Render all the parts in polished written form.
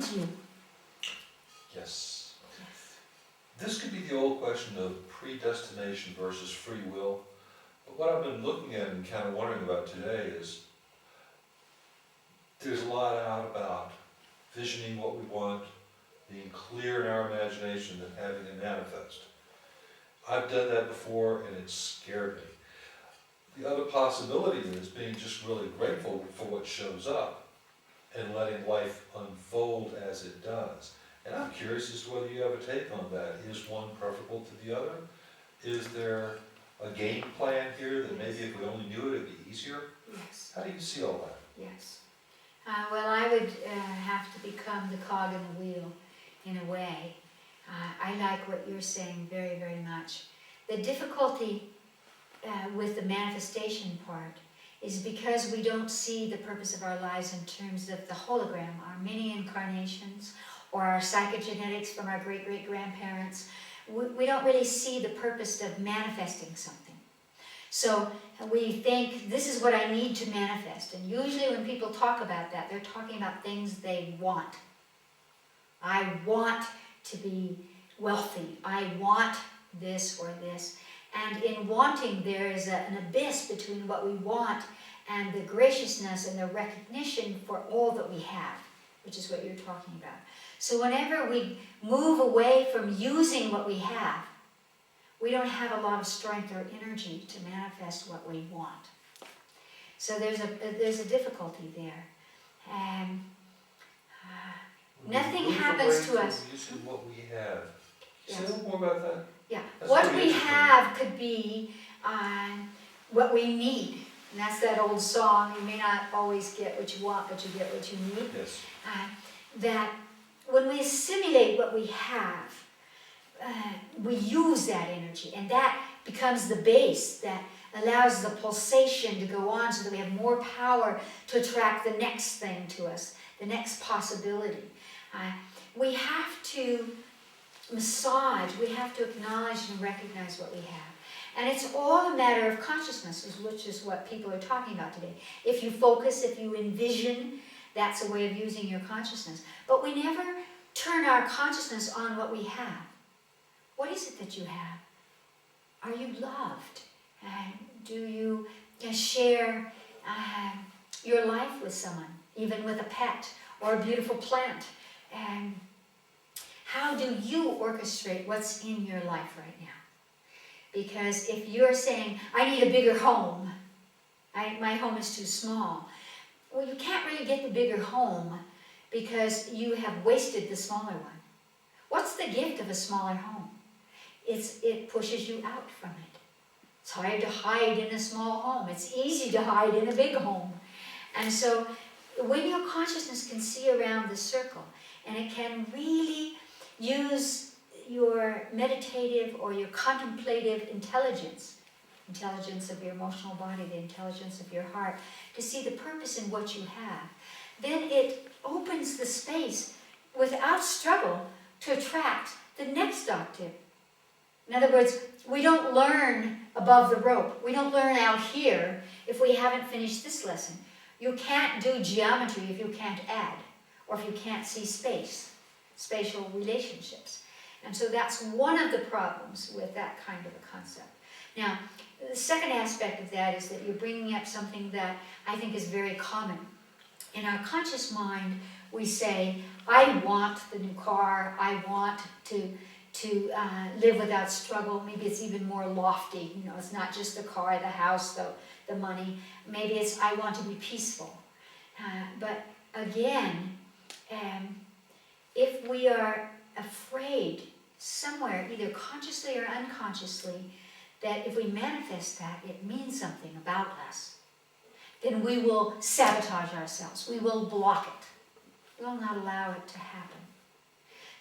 wouldn't you? Yes. Yes. This could be the old question of predestination versus free will. But what I've been looking at and kind of wondering about today is there's a lot out about visioning what we want, being clear in our imagination and having it manifest. I've done that before and it scared me. The other possibility is being just really grateful for what shows up and letting life unfold as it does. And I'm curious as to whether you have a take on that. Is one preferable to the other? Is there a game plan here that maybe if we only knew it, it'd be easier? Yes. How do you see all that? Yes. Well, I would have to become the cog in the wheel in a way. I like what you're saying very, very much. The difficulty with the manifestation part is because we don't see the purpose of our lives in terms of the hologram, our many incarnations, or our psychogenetics from our great-great-grandparents. We don't really see the purpose of manifesting something. So we think, this is what I need to manifest. And usually when people talk about that, they're talking about things they want. I want to be wealthy. I want this or this. And in wanting, there is an abyss between what we want and the graciousness and the recognition for all that we have, which is what you're talking about. So whenever we move away from using what we have, we don't have a lot of strength or energy to manifest what we want. So there's a difficulty there. And nothing happens to us. Using what we have. Yes. Say a little more about that. Yeah, That's what pretty we interesting. have could be what we need. And that's that old song, you may not always get what you want, but you get what you need. Yes. That when we assimilate what we have, we use that energy, and that becomes the base that allows the pulsation to go on so that we have more power to attract the next thing to us, the next possibility. We have to massage, we have to acknowledge and recognize what we have. And it's all a matter of consciousness, which is what people are talking about today. If you focus, if you envision, that's a way of using your consciousness. But we never turn our consciousness on what we have. What is it that you have? Are you loved? Do you share your life with someone, even with a pet or a beautiful plant? And how do you orchestrate what's in your life right now? Because if you're saying, I need a bigger home, my home is too small, well, you can't really get the bigger home because you have wasted the smaller one. What's the gift of a smaller home? It pushes you out from it. It's hard to hide in a small home. It's easy to hide in a big home. And so when your consciousness can see around the circle, and it can really use your meditative or your contemplative intelligence of your emotional body, the intelligence of your heart, to see the purpose in what you have, then it opens the space without struggle to attract the next octave. In other words, we don't learn above the rope. We don't learn out here if we haven't finished this lesson. You can't do geometry if you can't add, or if you can't see space, spatial relationships. And so that's one of the problems with that kind of a concept. Now, the second aspect of that is that you're bringing up something that I think is very common. In our conscious mind, we say, I want the new car, I want to live without struggle. Maybe it's even more lofty. You know, it's not just the car, the house, the money. Maybe it's, I want to be peaceful. But again, if we are afraid somewhere, either consciously or unconsciously, that if we manifest that, it means something about us, then we will sabotage ourselves. We will block it. We will not allow it to happen.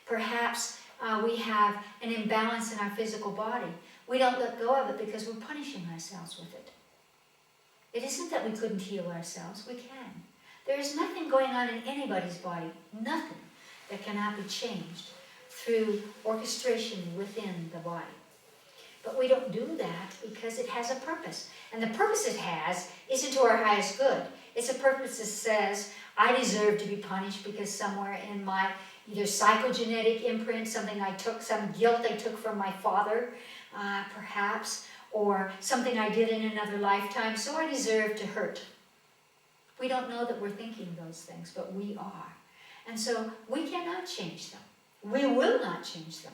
Perhaps we have an imbalance in our physical body. We don't let go of it because we're punishing ourselves with it. It isn't that we couldn't heal ourselves. We can. There is nothing going on in anybody's body, nothing that cannot be changed through orchestration within the body. But we don't do that because it has a purpose. And the purpose it has isn't to our highest good. It's a purpose that says, I deserve to be punished because somewhere in my either psychogenetic imprint, something I took, some guilt I took from my father, perhaps, or something I did in another lifetime, so I deserve to hurt. We don't know that we're thinking those things, but we are. And so we cannot change them. We will not change them.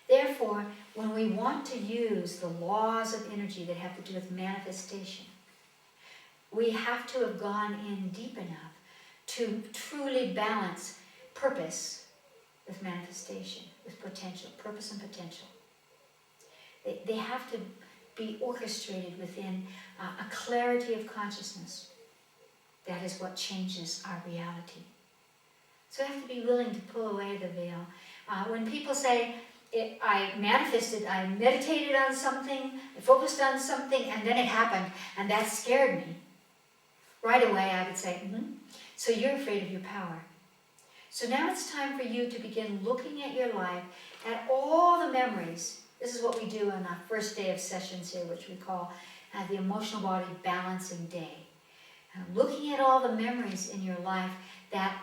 Therefore, when we want to use the laws of energy that have to do with manifestation, we have to have gone in deep enough to truly balance purpose with manifestation, with potential, purpose and potential. They have to be orchestrated within a clarity of consciousness. That is what changes our reality. So we have to be willing to pull away the veil. When people say, I manifested, I meditated on something, I focused on something, and then it happened, and that scared me. Right away I would say, so you're afraid of your power. So now it's time for you to begin looking at your life, at all the memories. This is what we do on our first day of sessions here, which we call the Emotional Body Balancing Day. Looking at all the memories in your life that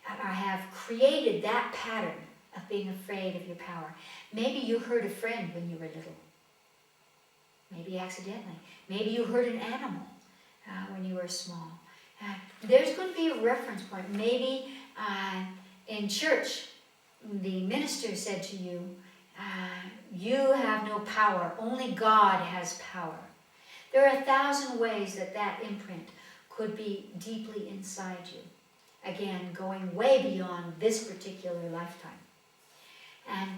have created that pattern of being afraid of your power. Maybe you hurt a friend when you were little. Maybe accidentally. Maybe you hurt an animal when you were small. There's going to be a reference point. Maybe in church, the minister said to you, you have no power. Only God has power. There are 1,000 ways that imprint could be deeply inside you. Again, going way beyond this particular lifetime. And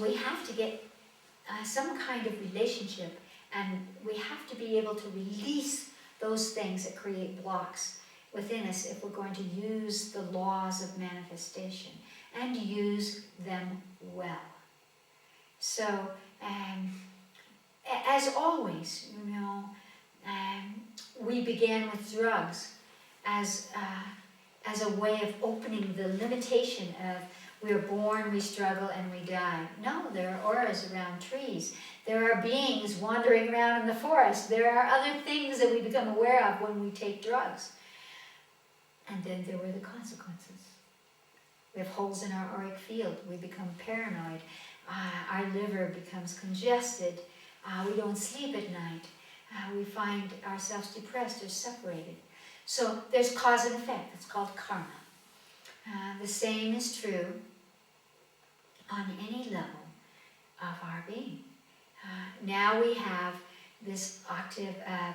we have to get some kind of relationship, and we have to be able to release those things that create blocks within us if we're going to use the laws of manifestation and use them well. So, as always, we began with drugs as a way of opening the limitation of we are born, we struggle, and we die. No, there are auras around trees. There are beings wandering around in the forest. There are other things that we become aware of when we take drugs. And then there were the consequences. We have holes in our auric field. We become paranoid. Our liver becomes congested. We don't sleep at night. We find ourselves depressed or separated. So there's cause and effect. It's called karma. The same is true on any level of our being. Now we have this octave of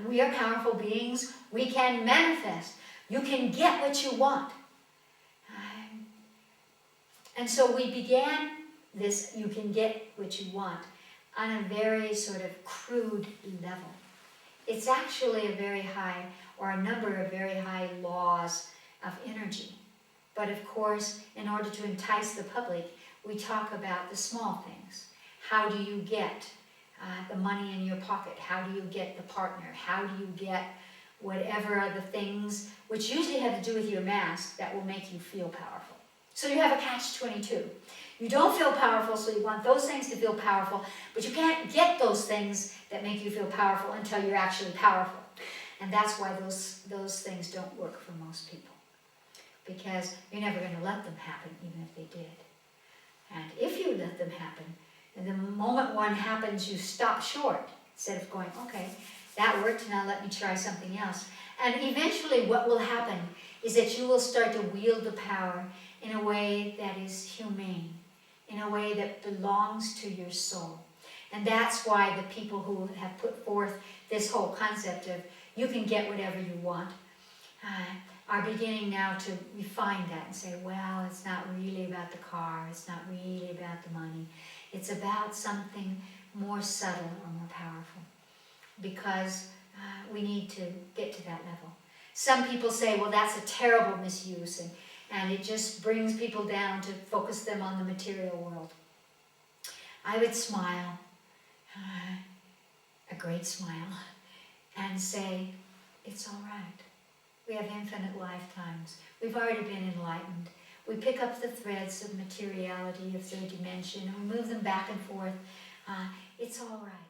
we are powerful beings. We can manifest. You can get what you want. And so we began this you can get what you want on a very sort of crude level. It's actually a very high, or a number of very high laws of energy. But of course, in order to entice the public, we talk about the small things. How do you get the money in your pocket? How do you get the partner? How do you get whatever are the things, which usually have to do with your mask, that will make you feel powerful. So you have a catch-22. You don't feel powerful, so you want those things to feel powerful, but you can't get those things that make you feel powerful until you're actually powerful. And that's why those things don't work for most people. Because you're never going to let them happen, even if they did. And if you let them happen, and the moment one happens, you stop short, instead of going, okay, that worked, now let me try something else. And eventually what will happen is that you will start to wield the power in a way that is humane, in a way that belongs to your soul. And that's why the people who have put forth this whole concept of you can get whatever you want are beginning now to refine that and say, well, it's not really about the car, it's not really about the money, it's about something more subtle or more powerful, because we need to get to that level. Some people say, well, that's a terrible misuse, and it just brings people down to focus them on the material world. I would smile, a great smile, and say, it's all right. We have infinite lifetimes. We've already been enlightened. we pick up the threads of materiality, of third dimension, and we move them back and forth. It's all right.